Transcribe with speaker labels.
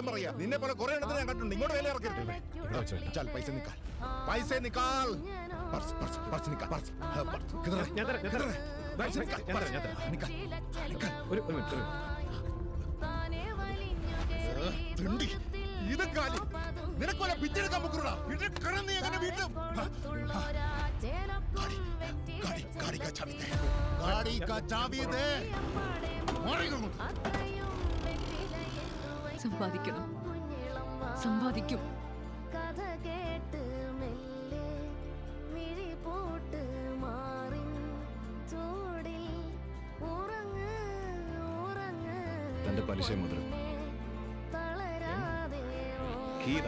Speaker 1: നിന്നെ പോലെ കുറെ എണ്ണത്തിന് ഞാൻ കണ്ടിട്ടുണ്ട്. ഇങ്ങോട്ട് വില ഇറക്കരുത്. ചൽ പൈസ നിക്കാൽ, പൈസ നിക്കാൽ. നിനക്ക് പോലെ പിച്ചെടുക്കാൻ മുക്കുറാ വീട്ടിൽ കിടന്ന് എങ്ങനെ വീട്ടിലും
Speaker 2: സമ്പാദിക്കണം, സമ്പാദിക്കും.
Speaker 3: കഥ കേട്ട് മെല്ലെ മിഴി പോട്ട് മാറി ചൂടിൽ ഉറങ്ങ് ഉറങ്ങ്
Speaker 4: തന്റെ പലിശ മുതൽ
Speaker 3: തളരാതെ
Speaker 4: ഖീറ